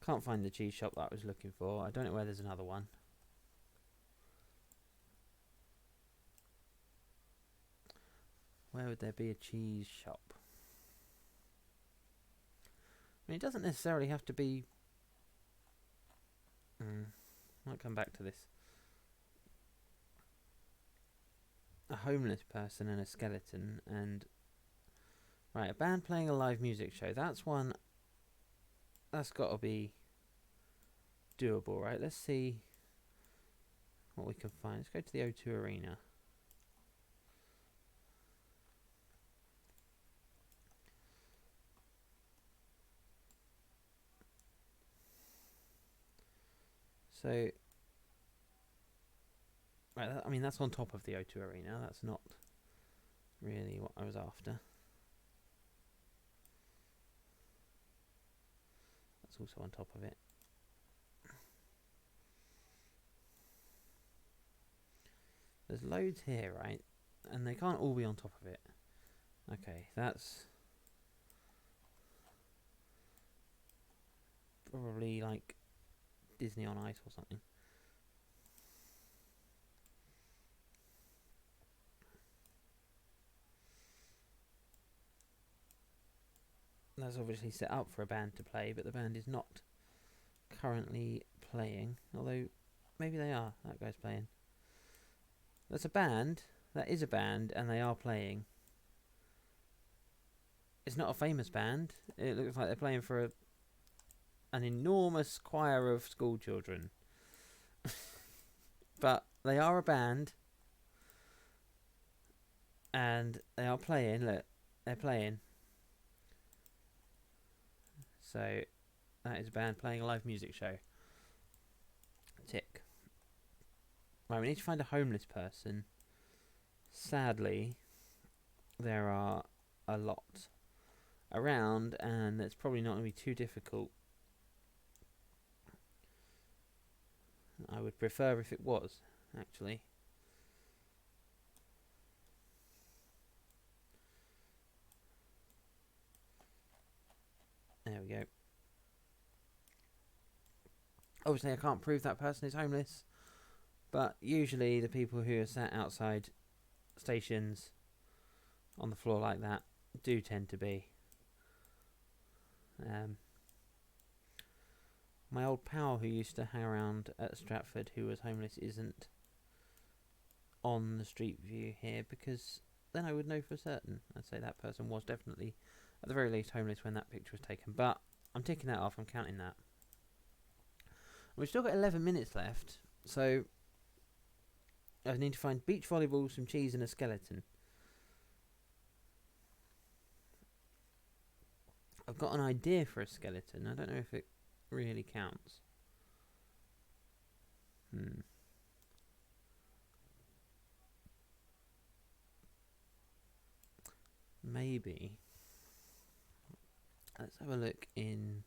Speaker 1: Can't find the cheese shop that I was looking for. I don't know where there's another one. Where would there be a cheese shop? I mean, it doesn't necessarily have to be... might come back to this. A homeless person and a skeleton and... Right, a band playing a live music show. That's one... That's got to be doable, right? Let's see what we can find. Let's go to the O2 Arena. So, right, I mean, that's on top of the O2 Arena. That's not really what I was after. That's also on top of it. There's loads here, right? And they can't all be on top of it. Okay, that's probably like Disney on Ice or something. That's obviously set up for a band to play, but the band is not currently playing. Although, maybe they are. That guy's playing. That's a band. That is a band, and they are playing. It's not a famous band. It looks like they're playing for an enormous choir of school children. But they are a band. And they are playing. Look, they're playing. So, that is a band playing a live music show. Tick. Right, we need to find a homeless person. Sadly, there are a lot around, and it's probably not going to be too difficult. I would prefer if it was, actually. There we go. Obviously, I can't prove that person is homeless, But usually the people who are sat outside stations on the floor like that do tend to be. My old pal who used to hang around at Stratford, who was homeless, isn't on the street view here, because then I would know for certain. I'd say that person was definitely, at the very least, homeless when that picture was taken. But I'm ticking that off, I'm counting that. We've still got 11 minutes left, so I need to find beach volleyball, some cheese and a skeleton. I've got an idea for a skeleton. I don't know if it really counts. Maybe. Let's have a look in.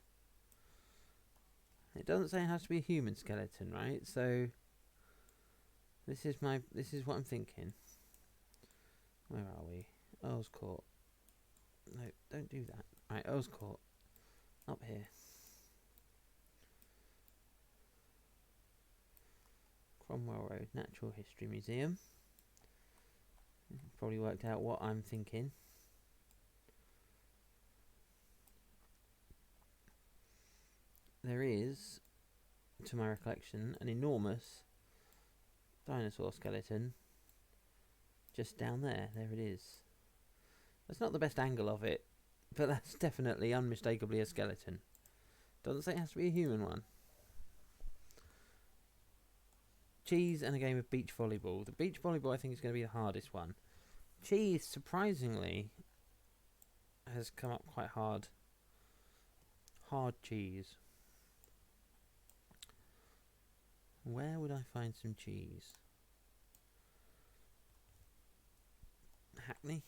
Speaker 1: It doesn't say it has to be a human skeleton, right? So this is what I'm thinking. Where are we? Earl's Court. No, don't do that. Right, Earl's Court. Up here. Cromwell Road Natural History Museum. Probably worked out what I'm thinking. There is, to my recollection, an enormous dinosaur skeleton just down there. There it is. That's not the best angle of it, but that's definitely unmistakably a skeleton. Doesn't say it has to be a human one. Cheese and a game of beach volleyball. The beach volleyball I think is going to be the hardest one. Cheese, surprisingly, has come up quite hard. Hard cheese. Where would I find some cheese? Hackney?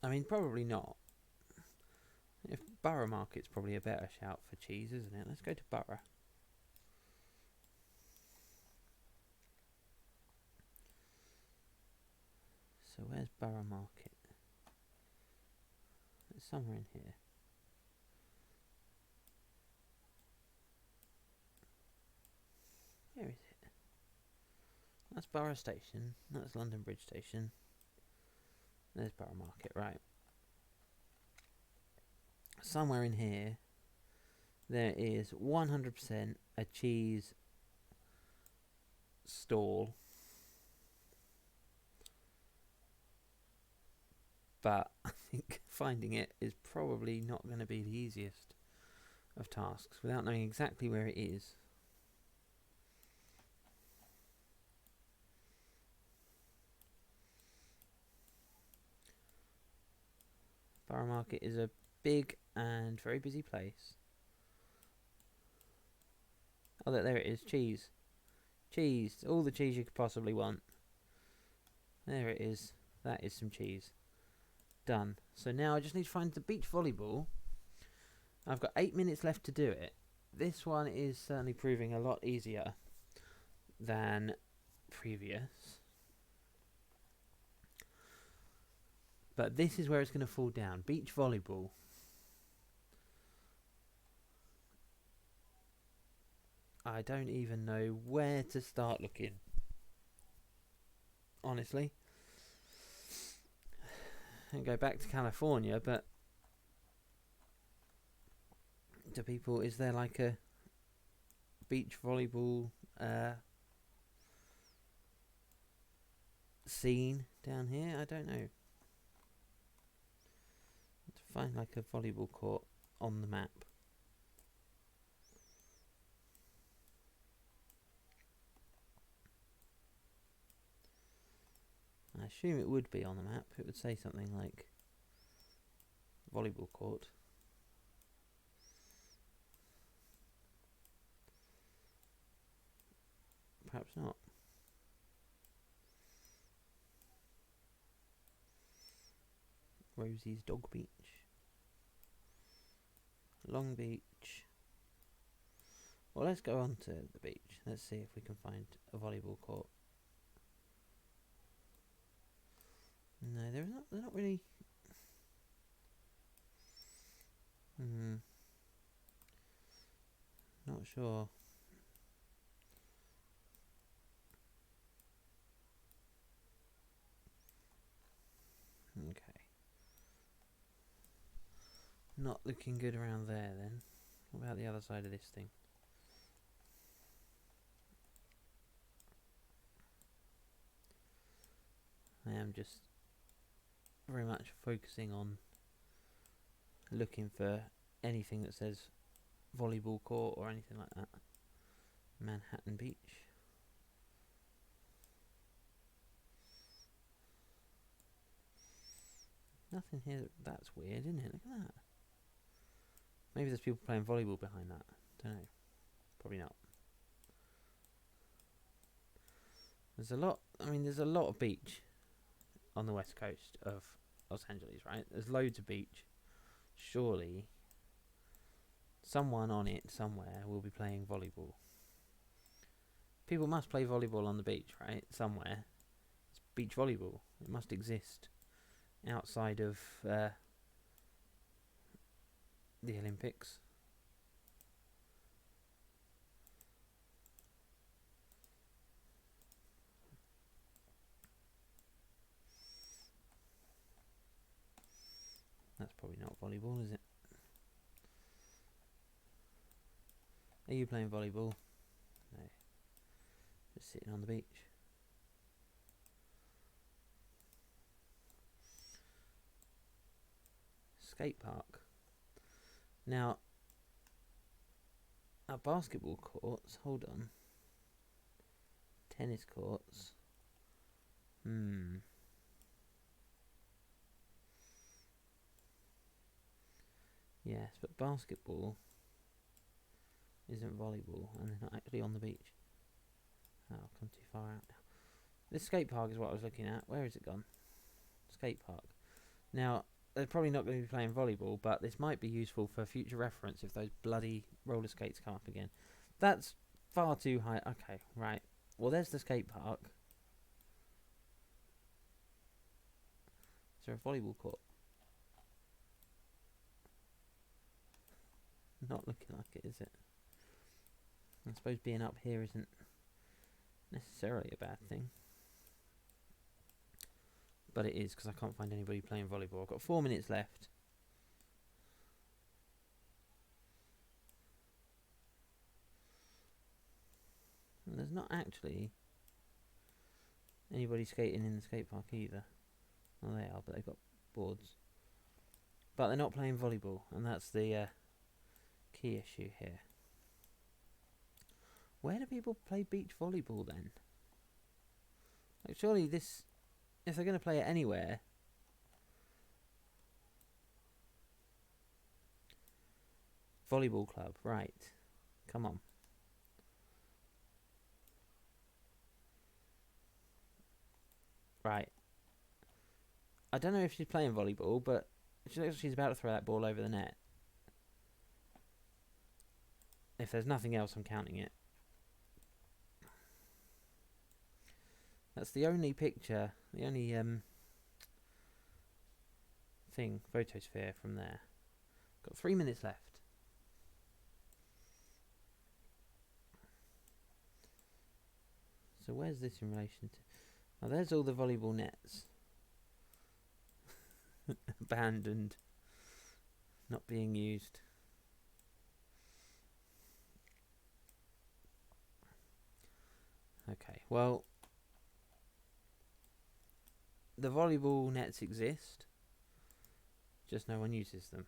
Speaker 1: I mean, probably not. If Borough Market's probably a better shout for cheese, isn't it? Let's go to Borough. So where's Borough Market? It's somewhere in here. Where is it? That's Borough Station. That's London Bridge Station. There's Borough Market, right. Somewhere in here, there is 100% a cheese stall. But I think finding it is probably not going to be the easiest of tasks without knowing exactly where it is. Borough Market is a big and very busy place. Oh, there it is. Cheese. Cheese. All the cheese you could possibly want. There it is. That is some cheese. Done. So now I just need to find the beach volleyball. I've got 8 minutes left to do it. This one is certainly proving a lot easier than previous. But this is where it's going to fall down. Beach volleyball. I don't even know where to start looking. Honestly. And go back to California, but do people, is there like a beach volleyball scene down here? I don't know. To find like a volleyball court on the map. I assume it would be on the map. It would say something like volleyball court. Perhaps not. Rosie's Dog Beach. Long Beach. Well, let's go on to the beach. Let's see if we can find a volleyball court. No, they're not really. Not not sure. Okay. Not looking good around there then. What about the other side of this thing? I am just very much focusing on looking for anything that says volleyball court or anything like that. Manhattan Beach. Nothing here. That's weird, isn't it? Look at that. Maybe there's people playing volleyball behind that. Don't know. Probably not. There's a lot. I mean, there's a lot of beach on the west coast of Los Angeles, right? There's loads of beach. Surely someone on it somewhere will be playing volleyball. People must play volleyball on the beach, right? Somewhere. It's beach volleyball. It must exist outside of the Olympics. That's probably not volleyball, is it? Are you playing volleyball? No. Just sitting on the beach. Skate park. Now, at basketball courts, hold on. Tennis courts. Yes, but basketball isn't volleyball, and they're not actually on the beach. Oh, I've come too far out now. This skate park is what I was looking at. Where has it gone? Skate park. Now, they're probably not going to be playing volleyball, but this might be useful for future reference if those bloody roller skates come up again. That's far too high. Okay, right. Well, there's the skate park. Is there a volleyball court? Not looking like it, is it? I suppose being up here isn't necessarily a bad thing. But it is, because I can't find anybody playing volleyball. I've got 4 minutes left. And there's not actually anybody skating in the skate park either. Well, they are, but they've got boards. But they're not playing volleyball, and that's the key issue here. Where do people play beach volleyball then? Like, surely this, if they're going to play it anywhere, volleyball club, right? Come on. Right. I don't know if she's playing volleyball, but she looks like she's about to throw that ball over the net. If there's nothing else, I'm counting it. That's the only picture, the only thing, photosphere from there. Got 3 minutes left. So where's this in relation to? Oh, there's all the volleyball nets. Abandoned. Not being used. Okay, well, the volleyball nets exist, just no one uses them.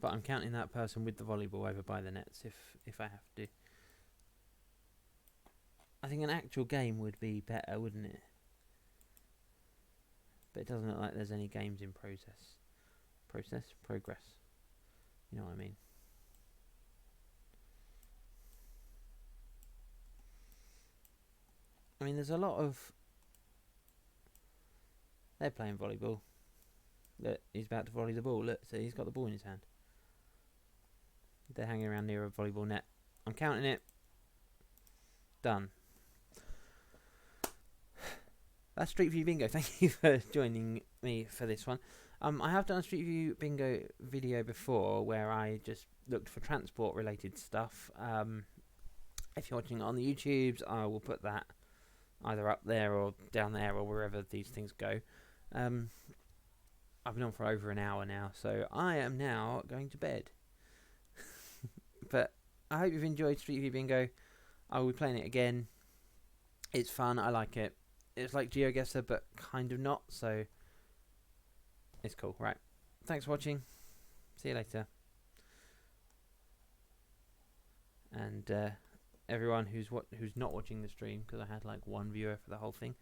Speaker 1: But I'm counting that person with the volleyball over by the nets if I have to. I think an actual game would be better, wouldn't it? But it doesn't look like there's any games in progress. You know what I mean? I mean, there's a lot of... They're playing volleyball. Look, he's about to volley the ball. Look, so he's got the ball in his hand. They're hanging around near a volleyball net. I'm counting it. Done. That's Street View Bingo. Thank you for joining me for this one. I have done a Street View Bingo video before where I just looked for transport related stuff. If you're watching it on the YouTubes, I will put that either up there or down there or wherever these things go. I've been on for over an hour now, so I am now going to bed. But I hope you've enjoyed Street View Bingo. I will be playing it again. It's fun. I like it. It's like GeoGuessr, but kind of not. So it's cool. Right. Thanks for watching. See you later. And everyone who's not watching the stream, because I had like one viewer for the whole thing.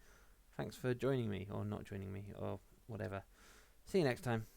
Speaker 1: Thanks for joining me, or not joining me, or whatever. See you next time.